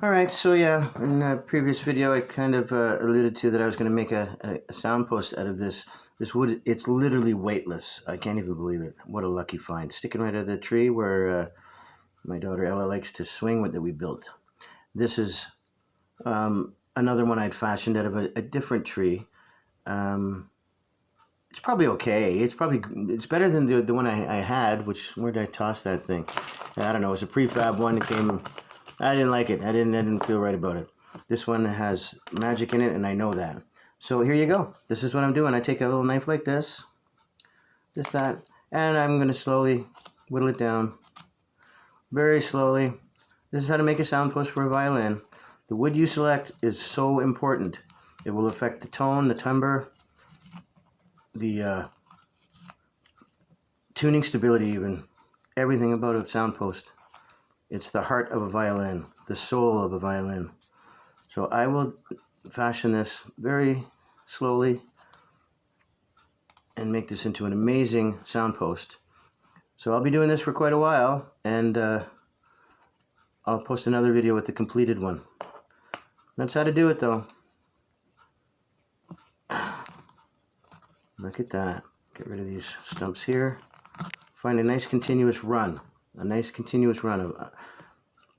Alright, so yeah, in a previous video I kind of alluded to that I was going to make a sound post out of this. This wood, it's literally weightless. I can't even believe it. What a lucky find. Sticking right out of the tree where my daughter Ella likes to swing with that we built. This is another one I'd fashioned out of a different tree. It's probably okay. It's better than the one I had, which, where did I toss that thing? I don't know, it was a prefab one that came. I didn't like it. I didn't feel right about it. This one has magic in it, and I know that. So here you go. This is what I'm doing. I take a little knife like this, just that, and I'm going to slowly whittle it down, very slowly. This is how to make a sound post for a violin. The wood you select is so important. It will affect the tone, the timbre, the tuning stability, even everything about a sound post. It's the heart of a violin, the soul of a violin. So I will fashion this very slowly and make this into an amazing sound post. So I'll be doing this for quite a while, and I'll post another video with the completed one. That's how to do it, though. Look at that. Get rid of these stumps here. Find a nice continuous run. A nice continuous run of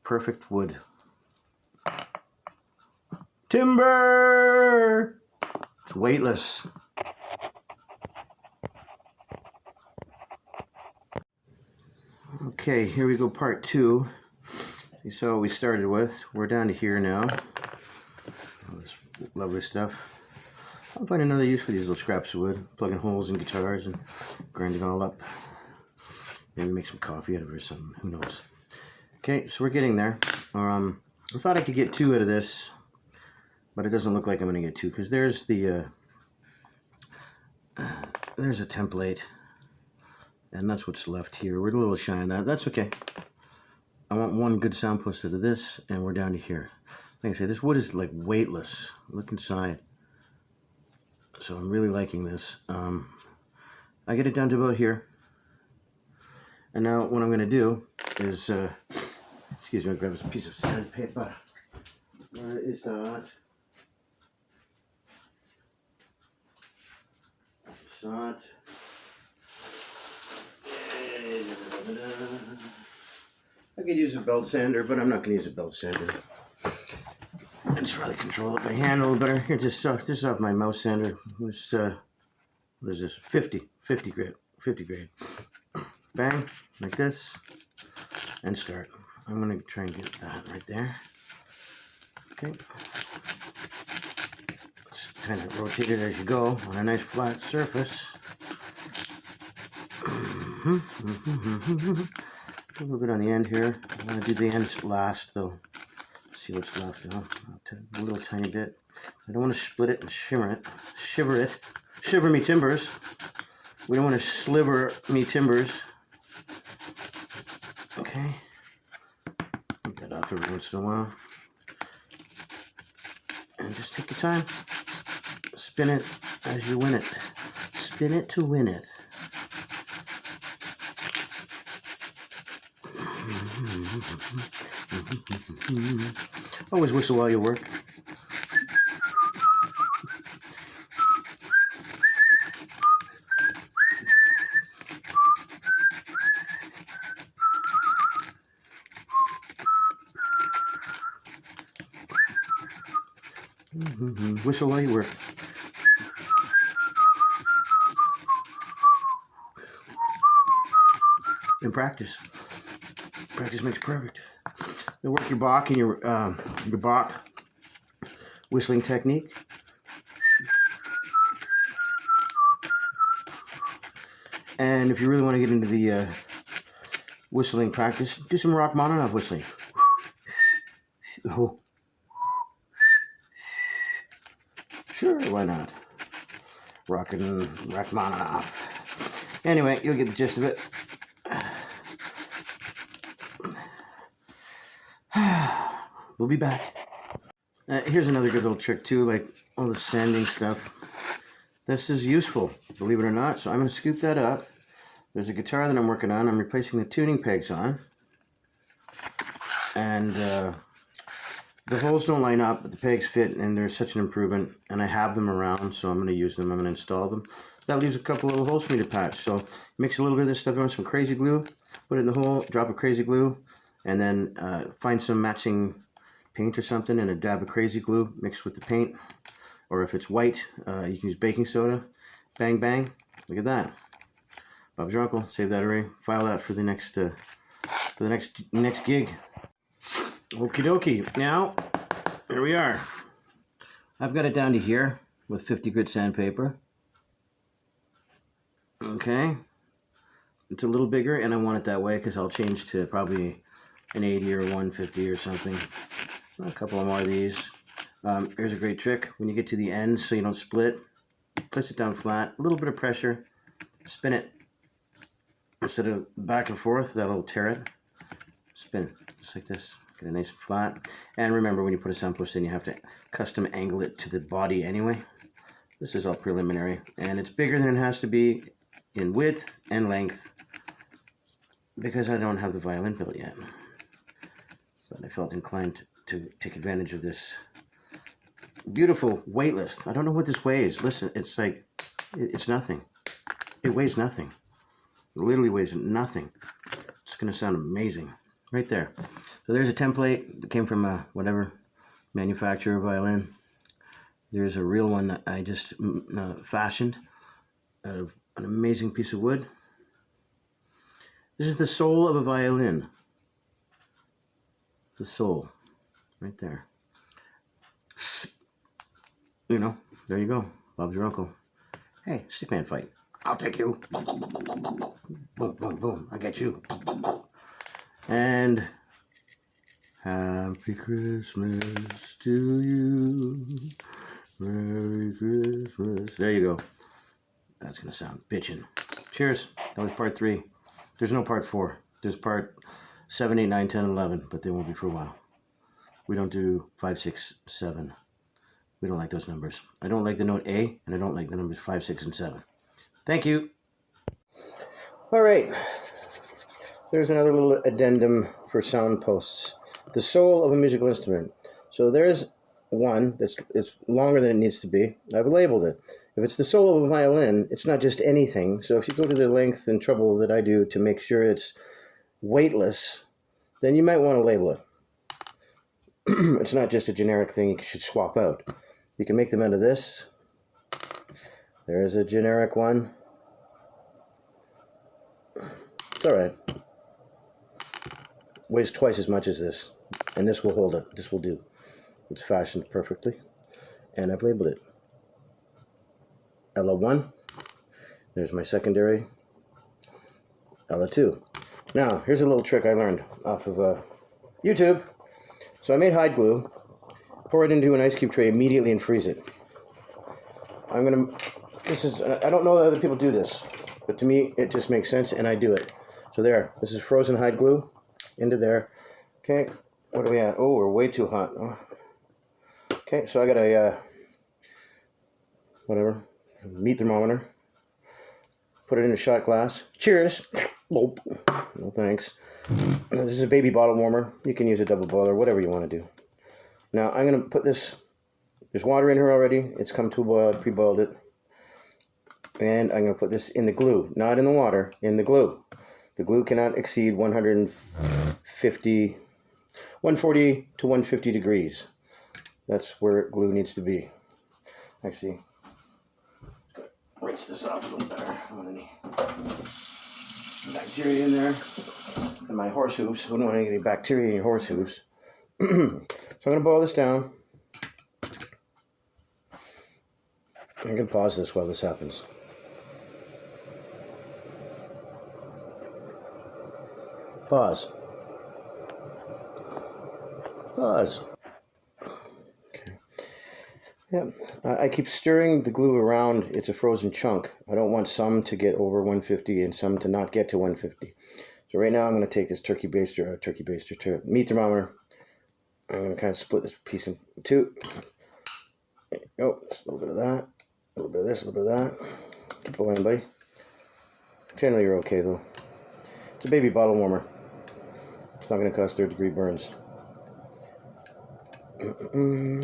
perfect wood. Timber! It's weightless. Okay, here we go, part two. You saw what we started with. We're down to here now. All this lovely stuff. I'll find another use for these little scraps of wood. Plugging holes in guitars and grind it all up. Maybe make some coffee out of it or something. Who knows? Okay, so we're getting there. I thought I could get two out of this, but it doesn't look like I'm going to get two, because there's the there's a template, and that's what's left here. We're a little shy on that. That's okay. I want one good sound post out of this, and we're down to here. Like I say, this wood is like weightless. Look inside. So I'm really liking this. I get it down to about here. And now what I'm going to do is, excuse me, I'll grab a piece of sandpaper. Where is that? I could use a belt sander, but I'm not going to use a belt sander. I just really control it by hand a little better. Here, just off my mouse sander. This, what is this? 50 grade. Bang, like this, and start. I'm going to try and get that right there. Okay. Just kind of rotate it as you go on a nice flat surface. A little bit on the end here. I want to do the ends last, though. See what's left. A little tiny bit. I don't want to split it and shiver it. Shiver me timbers. We don't want to sliver me timbers. Okay. Get that off every once in a while. And just take your time. Spin it as you win it. Spin it to win it. Always whistle while you work. Whistle while you work. And practice. Practice makes perfect. You work your Bach and your Bach whistling technique. And if you really want to get into the whistling practice, do some Rachmaninoff whistling. Oh. Sure, why not? Rachmaninoff. Anyway, you'll get the gist of it. We'll be back. Here's another good little trick too, like all the sanding stuff. This is useful, believe it or not. So I'm going to scoop that up. There's a guitar that I'm working on. I'm replacing the tuning pegs on. And The holes don't line up, but the pegs fit, and they're such an improvement. And I have them around, so I'm going to use them. I'm going to install them. That leaves a couple little holes for me to patch. So mix a little bit of this stuff in with some crazy glue, put it in the hole, drop a crazy glue, and then find some matching paint or something and a dab of crazy glue mixed with the paint. Or if it's white, you can use baking soda. Bang, bang. Look at that. Bob's your uncle. Save that array. File that for the next gig. Okie dokie. Now, here we are. I've got it down to here with 50 grit sandpaper. Okay. It's a little bigger, and I want it that way because I'll change to probably an 80 or 150 or something. A couple more of these. Here's a great trick. When you get to the end so you don't split, place it down flat, a little bit of pressure, spin it. Instead of back and forth, that'll tear it. Spin it, just like this. Get it nice and flat. And remember, when you put a soundpost in, you have to custom angle it to the body anyway. This is all preliminary. And it's bigger than it has to be in width and length because I don't have the violin built yet. But I felt inclined to take advantage of this beautiful weightless. I don't know what this weighs. Listen, it's like, it's nothing. It weighs nothing. It literally weighs nothing. It's going to sound amazing. Right there. So there's a template that came from whatever manufacturer violin. There's a real one that I just fashioned out of an amazing piece of wood. This is the soul of a violin. The soul. Right there. You know, there you go. Bob's your uncle. Hey, stickman fight. I'll take you. Boom, boom, boom. I get you. And Happy Christmas to you. Merry Christmas. There you go. That's going to sound bitchin'. Cheers. That was part 3. There's no part 4. There's part 7, 8, 9, 10, 11, but they won't be for a while. We don't do 5, 6, 7. We don't like those numbers. I don't like the note A, and I don't like the numbers 5, 6, and 7. Thank you. All right. There's another little addendum for sound posts. The soul of a musical instrument. So there's one that's longer than it needs to be. I've labeled it. If it's the soul of a violin, it's not just anything. So if you go to the length and trouble that I do to make sure it's weightless, then you might want to label it. It's not just a generic thing you should swap out. You can make them out of this. There's a generic one. It's all right. Weighs twice as much as this. And this will hold it. This will do. It's fashioned perfectly. And I've labeled it. Ella1. There's my secondary. Ella2. Now, here's a little trick I learned off of YouTube. So I made hide glue. Pour it into an ice cube tray immediately and freeze it. I don't know that other people do this, but to me it just makes sense and I do it. So there, this is frozen hide glue into there. Okay, what are we at? Oh, we're way too hot. Oh. Okay, so I got a meat thermometer. Put it in a shot glass. Cheers. No thanks. This is a baby bottle warmer. You can use a double boiler, whatever you want to do. Now I'm going to put this, there's water in here already. It's come to a boil, pre-boiled it. And I'm going to put this in the glue, not in the water, in the glue. The glue cannot exceed 140 to 150 degrees. That's where glue needs to be. Actually, rinse this off a little better. I don't want any bacteria in there. And my horse hooves. Wouldn't want any bacteria in your horse hooves. So I'm going to boil this down. I can pause this while this happens. Pause. Pause. Okay. Yeah, I keep stirring the glue around. It's a frozen chunk. I don't want some to get over 150 and some to not get to 150. So right now I'm going to take this meat thermometer. I'm going to kind of split this piece in two. There you go. Just a little bit of that. A little bit of this, a little bit of that. Keep boiling, buddy. Generally you're okay though. It's a baby bottle warmer. It's not going to cause third degree burns. Okay.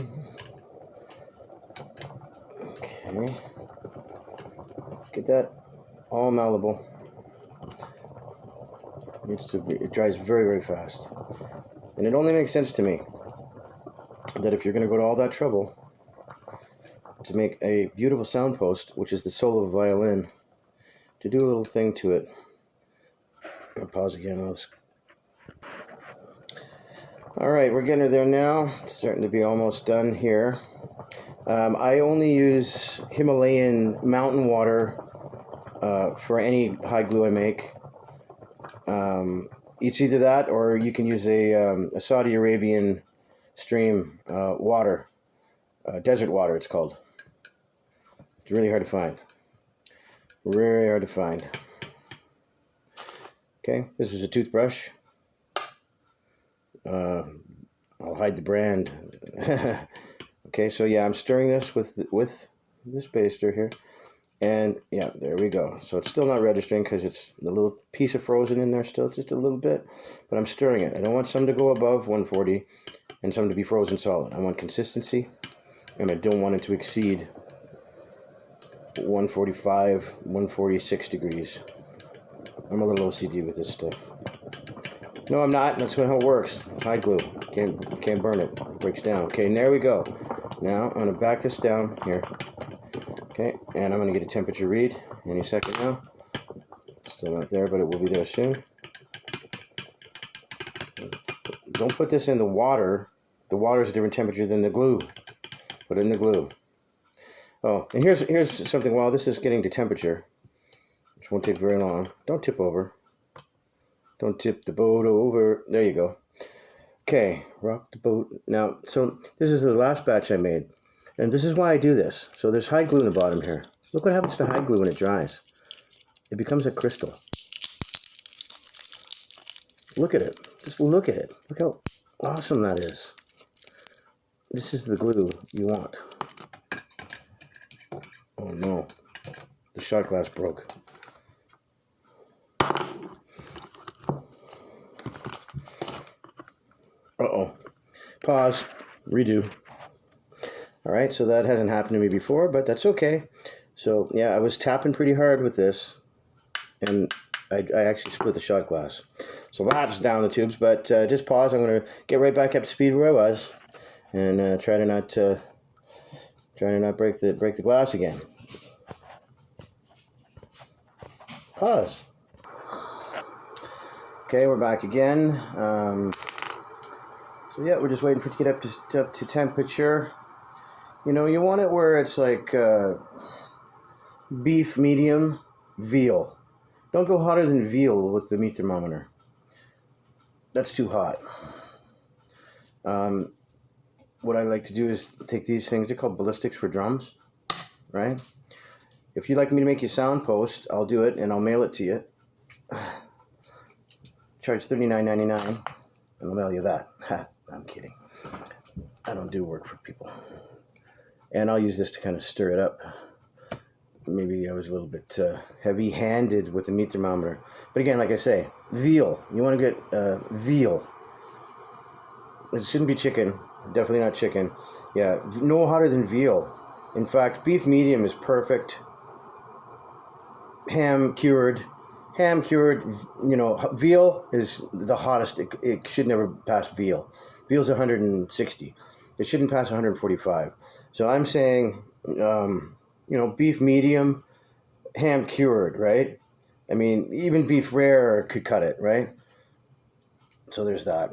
Let's get that all malleable. It dries very, very fast. And it only makes sense to me that if you're going to go to all that trouble to make a beautiful sound post, which is the soul of a violin, to do a little thing to it. I'll pause again. All right, we're getting there now. It's starting to be almost done here. I only use Himalayan mountain water for any hide glue I make. It's either that or you can use a Saudi Arabian stream water, desert water it's called. It's really hard to find. Very hard to find. Okay, this is a toothbrush. I'll hide the brand. Okay, so yeah, I'm stirring this with this baster here. And yeah, there we go. So it's still not registering because it's a little piece of frozen in there still, just a little bit. But I'm stirring it. I don't want some to go above 140 and some to be frozen solid. I want consistency, and I don't want it to exceed 145, 146 degrees. I'm a little OCD with this stuff. No, I'm not. That's how it works. Hide glue. Can't burn it. It breaks down. Okay, and there we go. Now I'm going to back this down here. Okay, and I'm going to get a temperature read any second now. Still not there, but it will be there soon. Don't put this in the water. The water is a different temperature than the glue. Put it in the glue. Oh, and here's something while this is getting to temperature, which won't take very long. Don't tip over. Don't tip the boat over. There you go. Okay, rock the boat. Now, so this is the last batch I made. And this is why I do this. So there's hide glue in the bottom here. Look what happens to hide glue when it dries. It becomes a crystal. Look at it. Just look at it. Look how awesome that is. This is the glue you want. Oh no. The shot glass broke. Uh-oh. Pause. Redo. All right, so that hasn't happened to me before, but that's okay. So yeah, I was tapping pretty hard with this, and I actually split the shot glass. So that's down the tubes, but just pause. I'm going to get right back up to speed where I was, and try to not break the glass again. Pause. Okay, we're back again. So yeah, we're just waiting for it to get up to temperature. You know, you want it where it's like beef medium, veal. Don't go hotter than veal with the meat thermometer. That's too hot. What I like to do is take these things, they're called ballistics for drums, right? If you'd like me to make you a sound post, I'll do it and I'll mail it to you. Charge $39.99 and I'll mail you that. Ha, I'm kidding. I don't do work for people. And I'll use this to kind of stir it up. Maybe I was a little bit heavy-handed with the meat thermometer. But again, like I say, veal. You want to get veal. It shouldn't be chicken. Definitely not chicken. Yeah, no hotter than veal. In fact, beef medium is perfect. Ham cured, you know, veal is the hottest. It should never pass veal. Veal's 160. It shouldn't pass 145. So I'm saying, you know, beef medium, ham cured, right? I mean, even beef rare could cut it, right? So there's that.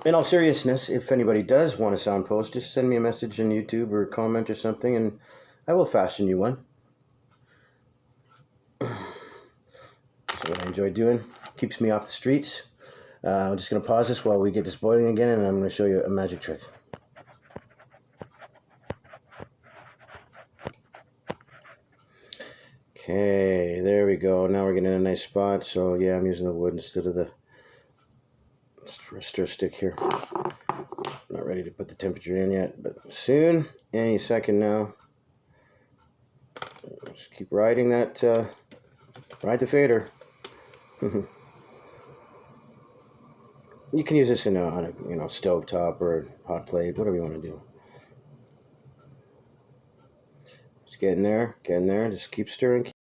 In all seriousness, if anybody does want a sound post, just send me a message on YouTube or comment or something, and I will fashion you one. So what I enjoy doing, keeps me off the streets. I'm just going to pause this while we get this boiling again, and I'm going to show you a magic trick. Okay, there we go. Now we're getting a nice spot. So yeah, I'm using the wood instead of the stir stick here. Not ready to put the temperature in yet, but soon, any second now. Just keep riding that, ride the fader. You can use this on a stove top or hot plate, whatever you want to do. Just get in there, just keep stirring.